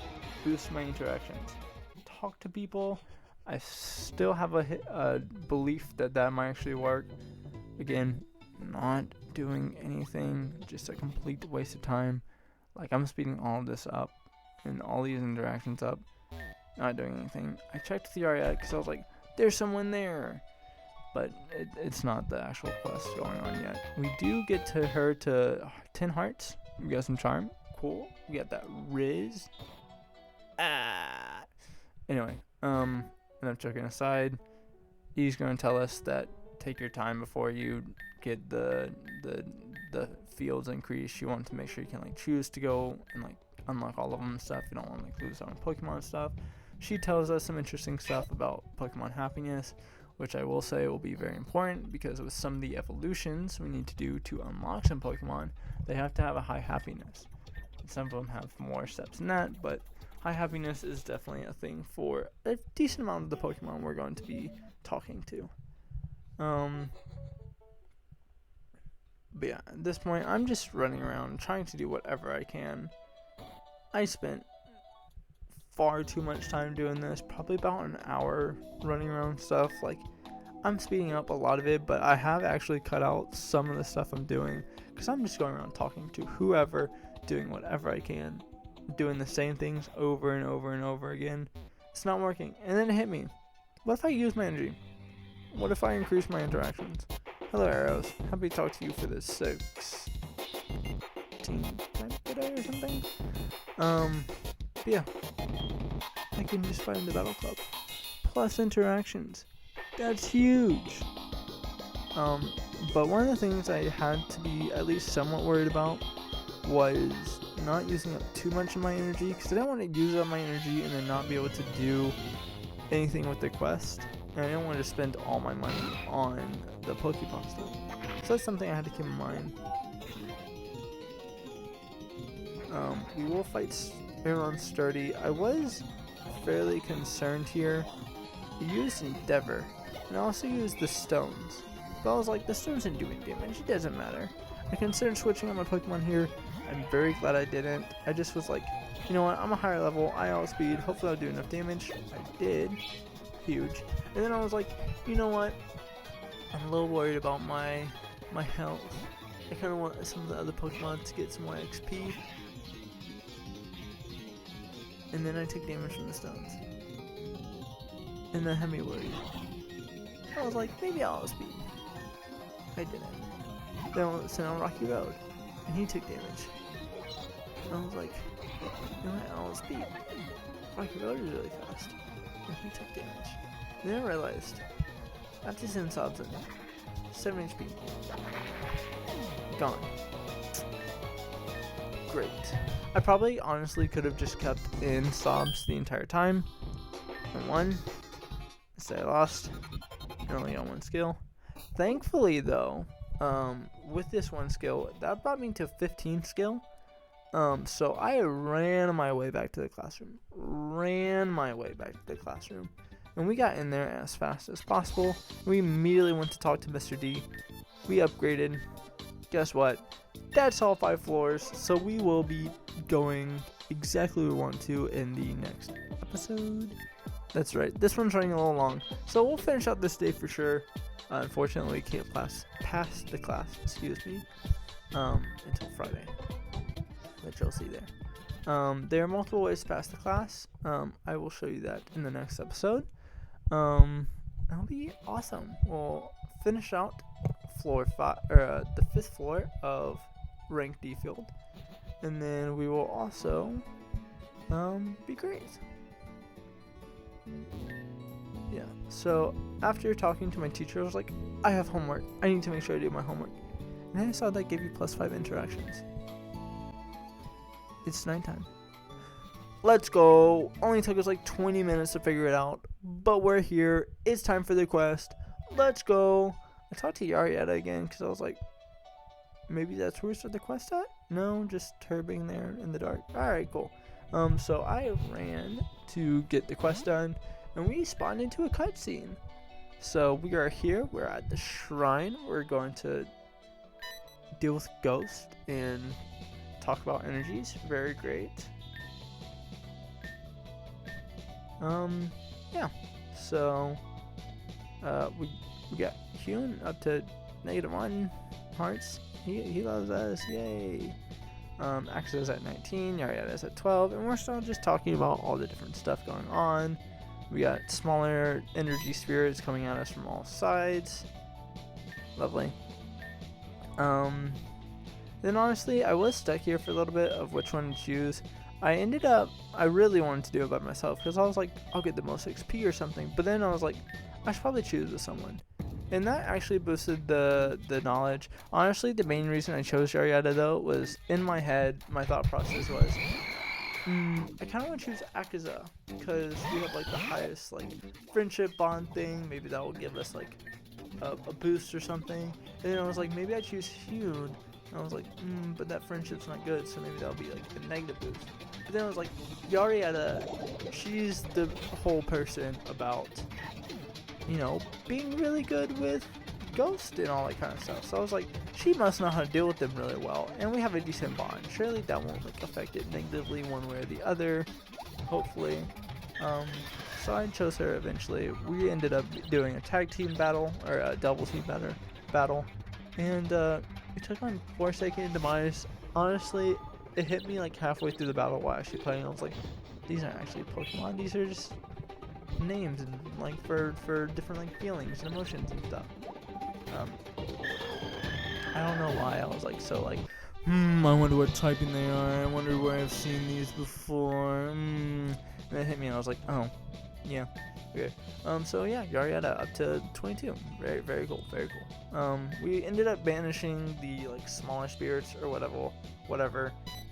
boost my interactions? Talk to people. I still have a belief that might actually work. Again, not doing anything, just a complete waste of time. Like, I'm speeding all of this up and all these interactions up, not doing anything. I checked the area because I was like, there's someone there, but it's not the actual quest going on yet. We do get to her to 10 hearts. We got some charm. Cool. We got that Riz. Anyway, and I'm joking aside. He's going to tell us that take your time before you get the fields increase. You want to make sure you can like choose to go and like unlock all of them and stuff. You don't want to like lose out on Pokemon stuff. She tells us some interesting stuff about Pokemon happiness, which I will say will be very important because with some of the evolutions we need to do to unlock some Pokemon, they have to have a high happiness. Some of them have more steps than that, but high happiness is definitely a thing for a decent amount of the Pokemon we're going to be talking to. But yeah, at this point, I'm just running around trying to do whatever I can. I spent far too much time doing this, probably about an hour running around stuff. Like, I'm speeding up a lot of it, but I have actually cut out some of the stuff I'm doing because I'm just going around talking to whoever, doing whatever I can, doing the same things over and over and over again. It's not working. And then it hit me. What if I use my energy? What if I increase my interactions? Hello, Arrows. Happy to talk to you for this 16th time today or something. But yeah. I can just find the Battle Club. Plus interactions. That's huge. But one of the things I had to be at least somewhat worried about was not using up too much of my energy, because I don't want to use up my energy and then not be able to do anything with the quest. And I didn't want to spend all my money on the Pokepasta. So that's something I had to keep in mind. We will fight Aeron Sturdy. I was fairly concerned here. He used Endeavor, and I also used the stones. But I was like, the stones didn't do any damage, it doesn't matter. I considered switching on my Pokemon here. I'm very glad I didn't. I just was like, you know what, I'm a higher level, I outspeed, hopefully I'll do enough damage. I did. Huge. And then I was like, you know what, I'm a little worried about my health. I kind of want some of the other Pokemon to get some more XP. and then I took damage from the stones. And that had me worried. I was like, maybe I'll outspeed. I didn't. Then I was sent on Rocky Road, and he took damage. And I was like, you know what, I'll outspeed. Rocky Road is really fast, and he took damage. And then I realized, after sending Sobs in, 7 HP. Gone. Great. I probably honestly could have just kept in Sobs the entire time. And won. Instead I lost. And only got 1 skill. Thankfully though, with this 1 skill, that brought me to 15 skill. So I ran my way back to the classroom. And we got in there as fast as possible. We immediately went to talk to Mr. D. We upgraded. Guess what? That's all 5 floors. So we will be going exactly where we want to in the next episode. That's right. This one's running a little long. So we'll finish out this day for sure. Unfortunately, we can't pass the class, until Friday. Which you'll see there. There are multiple ways to pass the class. I will show you that in the next episode. That'll be awesome. We'll finish out floor 5, or the 5th floor of rank D field, and then we will also be great. Yeah. So after talking to my teacher, I was like, I have homework. I need to make sure I do my homework. And then I saw that gave you +5 interactions. It's nighttime. Let's go. Only took us like 20 minutes to figure it out, but we're here. It's time for the quest. Let's go. I talked to Yarietta again because I was like, maybe that's where we start the quest at? No, just her being there in the dark. Alright, cool. So I ran to get the quest done, and we spawned into a cutscene. So we are here. We're at the shrine. We're going to deal with Ghost and talk about energies. Very great. Yeah. So we got Hune up to -1 hearts. He loves us. Yay. Axis at 19, Yariada's at 12, and we're still just talking about all the different stuff going on. We got smaller energy spirits coming at us from all sides. Lovely. Then honestly, I was stuck here for a little bit of which one to choose. I really wanted to do it by myself because I was like, I'll get the most XP or something. But then I was like, I should probably choose with someone. And that actually boosted the knowledge. Honestly, the main reason I chose Yarietta though was in my head, my thought process was, I kind of want to choose Akaza because we have like the highest like friendship bond thing. Maybe that will give us like a boost or something. And then I was like, maybe I choose Hune. And I was like, but that friendship's not good, so maybe that'll be like a negative boost. But then I was like, Yarietta, she's the whole person about, you know, being really good with Ghost and all that kind of stuff. So I was like, she must know how to deal with them really well, and we have a decent bond. Surely that won't like affect it negatively one way or the other, hopefully. So I chose her eventually. We ended up doing a tag team battle, or a double team battle, and we took on Forsaken Demise. Honestly, it hit me like halfway through the battle while actually playing. I was like, these aren't actually Pokemon, these are just names and like for different like feelings and emotions and stuff. I don't know why I was like so like, I wonder what typing they are, I wonder where I've seen these before. And it hit me and I was like, oh yeah, okay. So yeah, Yarietta up to 22. Very, very cool, very cool. We ended up banishing the like smaller spirits or whatever.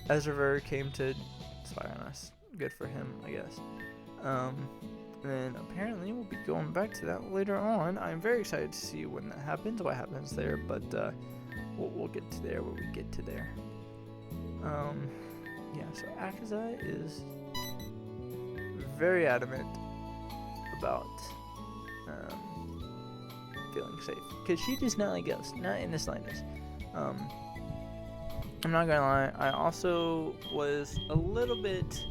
Ezrever came to spy on us. Good for him, I guess. And apparently we'll be going back to that later on. I'm very excited to see when that happens, what happens there, but we'll get to there when we get to there. Yeah, so Akaza is very adamant about feeling safe, because she does not like Ghost, not in the slightest. I'm not gonna lie, I also was a little bit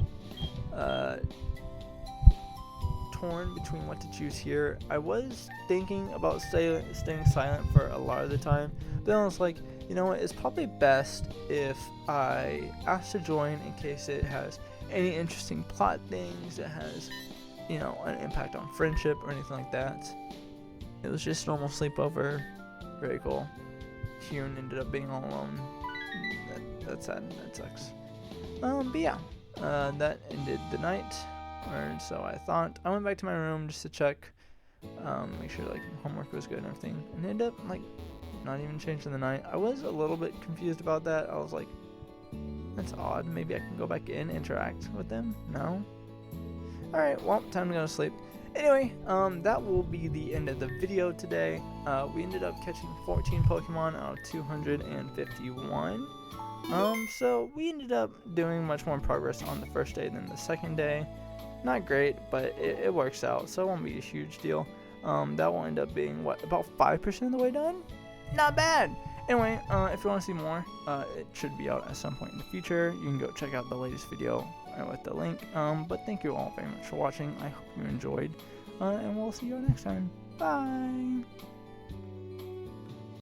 torn between what to choose here. I was thinking about staying silent for a lot of the time, but then I was like, you know what, it's probably best if I ask to join in case it has any interesting plot things that has, you know, an impact on friendship or anything like that. It was just normal sleepover. Very cool. Hyun ended up being all alone. That's sad. That sucks. But yeah, that ended the night, or so I thought. I went back to my room just to check, make sure like homework was good and everything, and ended up like not even changing the night. I was a little bit confused about that. I was like, that's odd. Maybe I can go back in, interact with them. No. All right. Well, time to go to sleep. Anyway, that will be the end of the video today. We ended up catching 14 Pokemon out of 251. So we ended up doing much more progress on the first day than the second day. Not great, but it works out, so it won't be a huge deal. That will end up being, what, about 5% of the way done? Not bad! Anyway, if you want to see more, it should be out at some point in the future. You can go check out the latest video with the link. But thank you all very much for watching. I hope you enjoyed, and we'll see you next time. Bye!